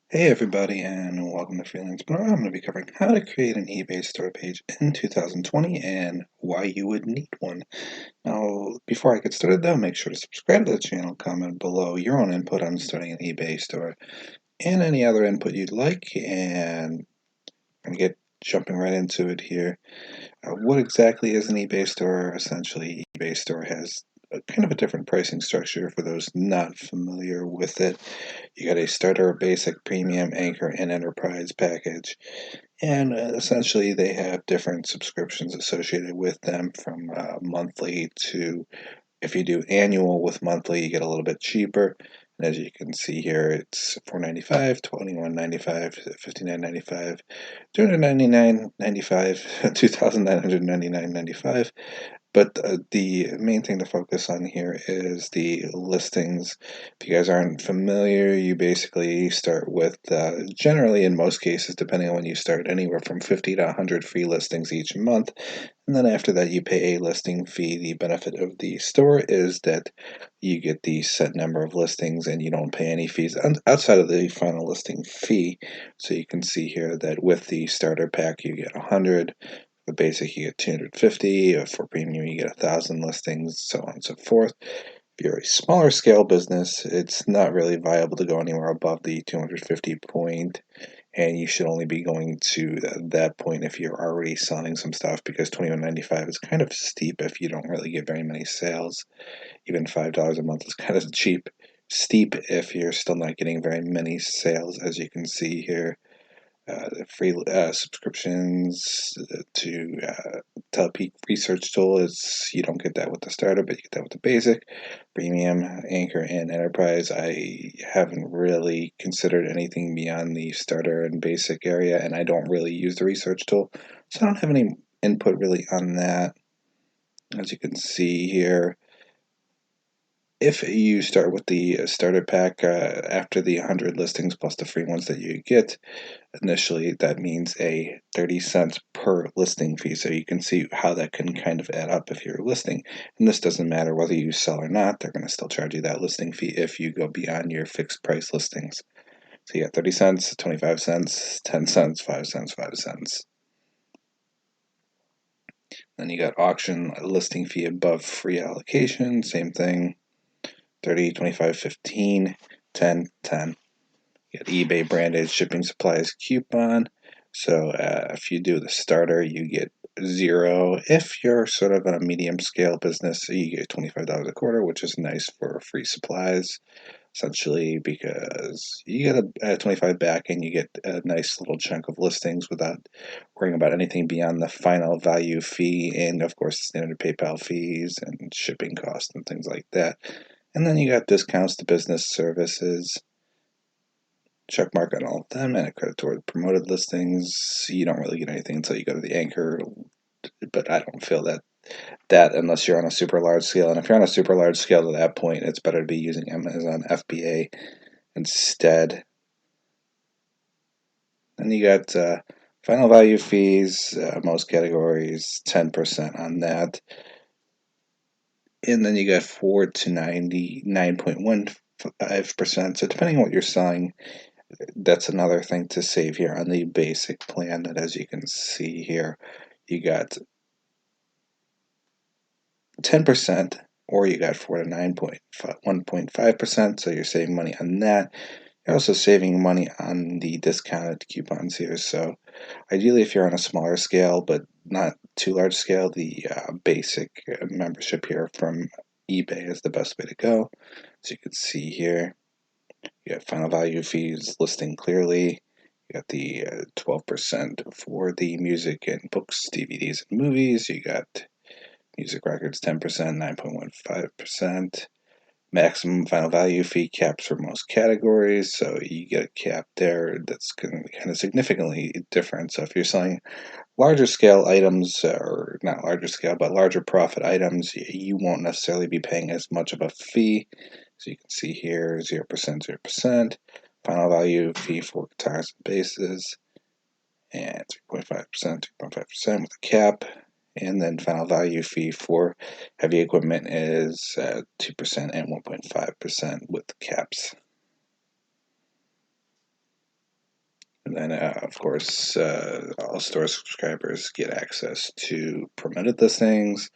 Hey everybody, and welcome to Freelance. But I'm going to be covering how to create an eBay store page in 2020 and why you would need one. Now, before I get started though, make sure to subscribe to the channel, comment below your own input on starting an eBay store, and any other input you'd like, and I'm going to get jumping right into it here. What exactly is an eBay store? Essentially, eBay store has kind of a different pricing structure for those not familiar with it. You got a starter, basic, premium, anchor, and enterprise package. And essentially, they have different subscriptions associated with them from monthly to, if you do annual with monthly, you get a little bit cheaper. And as you can see here, it's $4.95, $21.95, $59.95, $299.95, $2,999.95. But the main thing to focus on here is the listings. If you guys aren't familiar, you basically start with, generally in most cases, depending on when you start, anywhere from 50 to 100 free listings each month. And then after that, you pay a listing fee. The benefit of the store is that you get the set number of listings and you don't pay any fees outside of the final listing fee. So you can see here that with the starter pack, you get 100. For basic, you get 250. For premium, you get 1,000 listings, so on and so forth. If you're a smaller scale business, it's not really viable to go anywhere above the 250 point, and you should only be going to that point if you're already selling some stuff, because $21.95 is kind of steep if you don't really get very many sales. Even $5 a month is kind of steep if you're still not getting very many sales, as you can see here. Free subscriptions to Telepeak Research Tool is, you don't get that with the starter, but you get that with the basic, premium, anchor, and enterprise. I haven't really considered anything beyond the starter and basic area, and I don't really use the research tool, so I don't have any input really on that. As you can see here, if you start with the starter pack after the 100 listings plus the free ones that you get initially, that means a 30 cents per listing fee. So you can see how that can kind of add up if you're listing. And this doesn't matter whether you sell or not, they're going to still charge you that listing fee if you go beyond your fixed price listings. So you got 30 cents, 25 cents, 10 cents, 5 cents, 5 cents. Then you got auction listing fee above free allocation, same thing. 30, 25, 15, 10, 10. You got eBay branded shipping supplies coupon. So if you do the starter, you get 0. If you're sort of a medium scale business, you get $25 a quarter, which is nice for free supplies, essentially, because you get a 25 back and you get a nice little chunk of listings without worrying about anything beyond the final value fee and, of course, standard PayPal fees and shipping costs and things like that. And then you got discounts to business services, check mark on all of them, and a credit toward promoted listings. You don't really get anything until you go to the anchor, but I don't feel that unless you're on a super large scale. And if you're on a super large scale to that point, it's better to be using Amazon FBA instead. Then you got final value fees, most categories, 10% on that. And then you got 4 to 99.15%. So depending on what you're selling, that's another thing to save here on the basic plan, that as you can see here, you got 10%, or you got 4 to 9.1.5%, so you're saving money on that. You're also saving money on the discounted coupons here. So ideally, if you're on a smaller scale but not too large scale, the basic membership here from eBay is the best way to go. So you can see here, you got final value fees listing clearly. You got the 12% for the music and books, DVDs, and movies. You got music records 10%, 9.15%. Maximum final value fee caps for most categories. So you get a cap there that's going to be kind of significantly different. So if you're selling larger scale items, or not larger scale, but larger profit items, you won't necessarily be paying as much of a fee. So you can see here 0%, 0%. Final value fee for guitars and basses, and 3.5%, 3.5% with a cap. And then final value fee for heavy equipment is 2% and 1.5% with caps. then, of course, all store subscribers get access to promoted listings,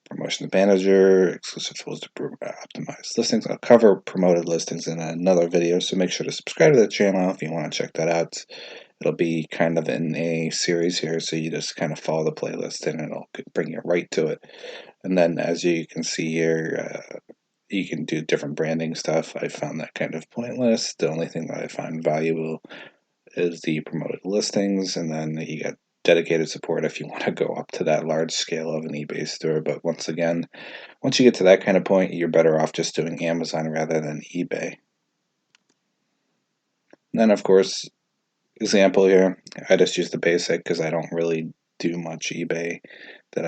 promotion manager, exclusive tools to optimize listings. I'll cover promoted listings in another video, so make sure to subscribe to the channel if you want to check that out. It'll be kind of in a series here, so you just kind of follow the playlist and it'll bring you right to it. And then, as you can see here, you can do different branding stuff. I found that kind of pointless. The only thing that I find valuable is the promoted listings, and then you got dedicated support if you want to go up to that large scale of an eBay store. But once again, once you get to that kind of point, you're better off just doing Amazon rather than eBay. And then, of course, example here, I just use the basic because I don't really do much eBay. I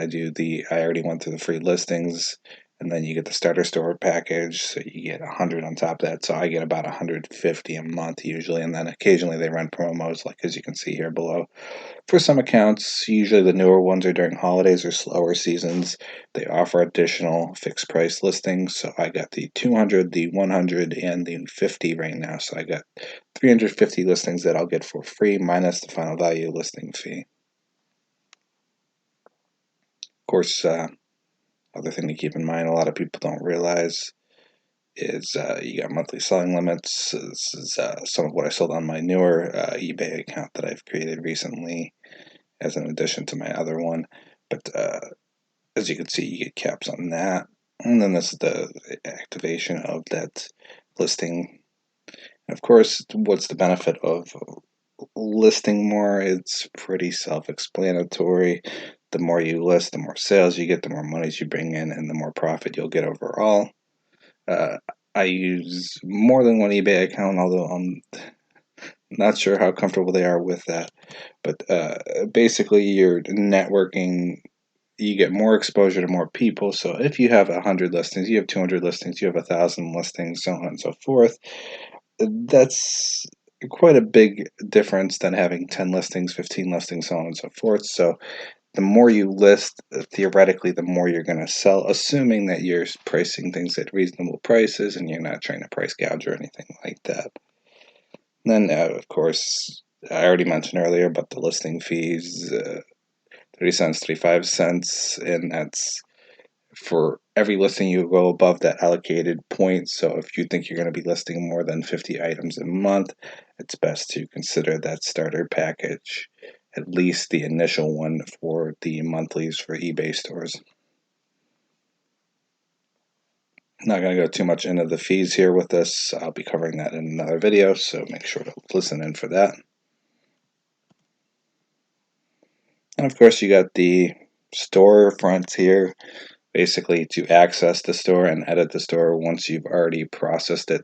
already went through the free listings, and then you get the starter store package, so you get 100 on top of that. So I get about 150 a month usually, and then occasionally they run promos, like as you can see here below. For some accounts, usually the newer ones are during holidays or slower seasons, they offer additional fixed price listings. So I got the 200, the 100, and the 50 right now. So I got 350 listings that I'll get for free minus the final value listing fee. Of course, other thing to keep in mind, a lot of people don't realize is you got monthly selling limits. This is some of what I sold on my newer eBay account that I've created recently as an addition to my other one. But as you can see, you get caps on that. And then this is the activation of that listing. And of course, what's the benefit of listing more? It's pretty self-explanatory. The more you list, the more sales you get, the more monies you bring in, and the more profit you'll get overall. I use more than one eBay account, although I'm not sure how comfortable they are with that. But basically, you're networking. You get more exposure to more people. So if you have 100 listings, you have 200 listings, you have 1,000 listings, so on and so forth. That's quite a big difference than having 10 listings, 15 listings, so on and so forth. So the more you list, theoretically, the more you're going to sell, assuming that you're pricing things at reasonable prices and you're not trying to price gouge or anything like that. And then, of course, I already mentioned earlier about the listing fees, 30 cents, 35 cents, and that's for every listing you go above that allocated point. So if you think you're going to be listing more than 50 items a month, it's best to consider that starter package, at least the initial one for the monthlies for eBay stores. I'm not going to go too much into the fees here with this. I'll be covering that in another video, so make sure to listen in for that. And of course, you got the storefronts here, basically to access the store and edit the store once you've already processed it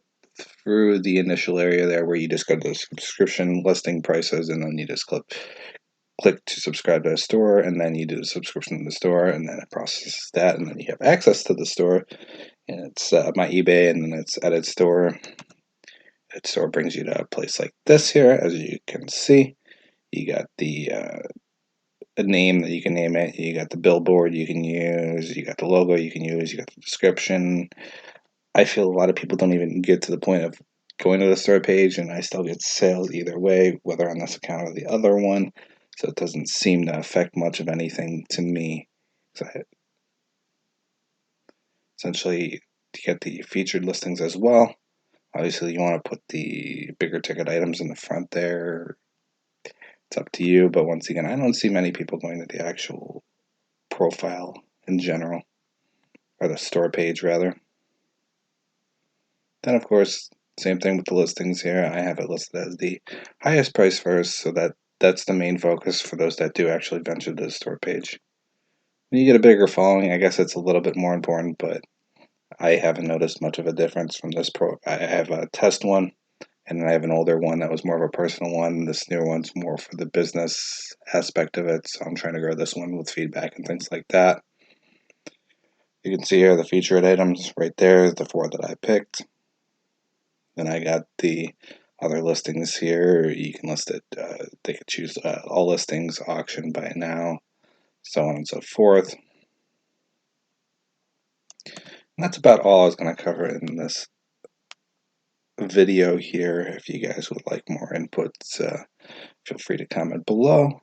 through the initial area there where you just go to the subscription listing prices, and then you just click to subscribe to a store, and then you do the subscription to the store, and then it processes that, and then you have access to the store. And it's my eBay, and then it's edit store. Edit store brings you to a place like this here, as you can see. You got the a name that you can name it. You got the billboard you can use. You got the logo you can use. You got the description. I feel a lot of people don't even get to the point of going to the store page, and I still get sales either way, whether on this account or the other one. So it doesn't seem to affect much of anything to me. So essentially, to get the featured listings as well, obviously you want to put the bigger ticket items in the front there. It's up to you, but once again, I don't see many people going to the actual profile in general, or the store page rather. Then, of course, same thing with the listings here. I have it listed as the highest price first, so that's the main focus for those that do actually venture to the store page. When you get a bigger following, I guess it's a little bit more important, but I haven't noticed much of a difference from this pro. I have a test one, and then I have an older one that was more of a personal one. This newer one's more for the business aspect of it, so I'm trying to grow this one with feedback and things like that. You can see here the featured items right there, the 4 that I picked. Then I got the other listings here. You can list it, they could choose all listings, auction by now, so on and so forth. And that's about all I was going to cover in this video here. If you guys would like more inputs, feel free to comment below.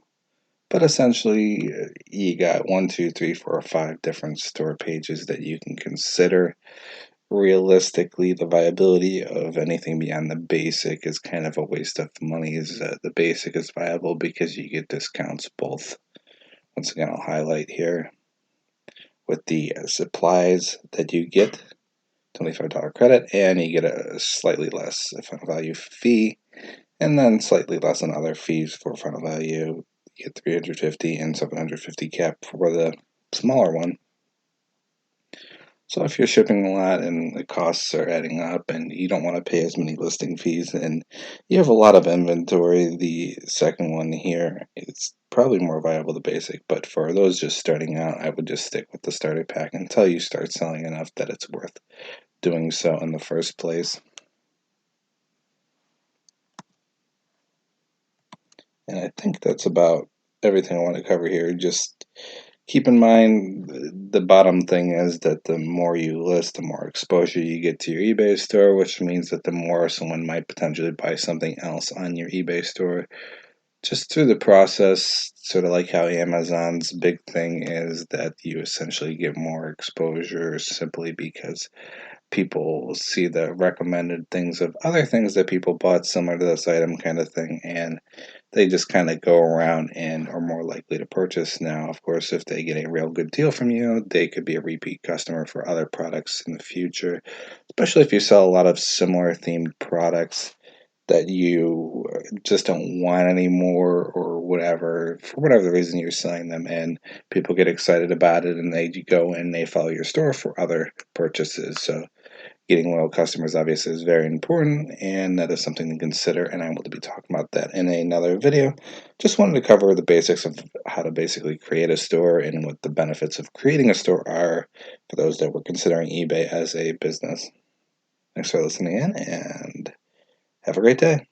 But essentially, you got 1, 2, 3, 4, 5 different store pages that you can consider. Realistically, the viability of anything beyond the basic is kind of a waste of money. The basic is viable because you get discounts both. Once again, I'll highlight here with the supplies that you get, $25 credit, and you get a slightly less final value fee, and then slightly less on other fees for final value. You get 350 and 750 cap for the smaller one. So if you're shipping a lot and the costs are adding up and you don't want to pay as many listing fees and you have a lot of inventory, the second one here is probably more viable than basic. But for those just starting out, I would just stick with the starter pack until you start selling enough that it's worth doing so in the first place. And I think that's about everything I want to cover here. Just keep in mind the bottom thing is that the more you list, the more exposure you get to your eBay store, which means that the more someone might potentially buy something else on your eBay store just through the process, sort of like how Amazon's big thing is that you essentially get more exposure simply because people see the recommended things of other things that people bought similar to this item kind of thing, and they just kind of go around and are more likely to purchase. Now, of course, if they get a real good deal from you, they could be a repeat customer for other products in the future, especially if you sell a lot of similar themed products that you just don't want anymore or whatever, for whatever the reason you're selling them, and people get excited about it and they go and they follow your store for other purchases. So getting loyal customers obviously is very important, and that is something to consider, and I will be talking about that in another video. Just wanted to cover the basics of how to basically create a store and what the benefits of creating a store are for those that were considering eBay as a business. Thanks for listening in, and have a great day.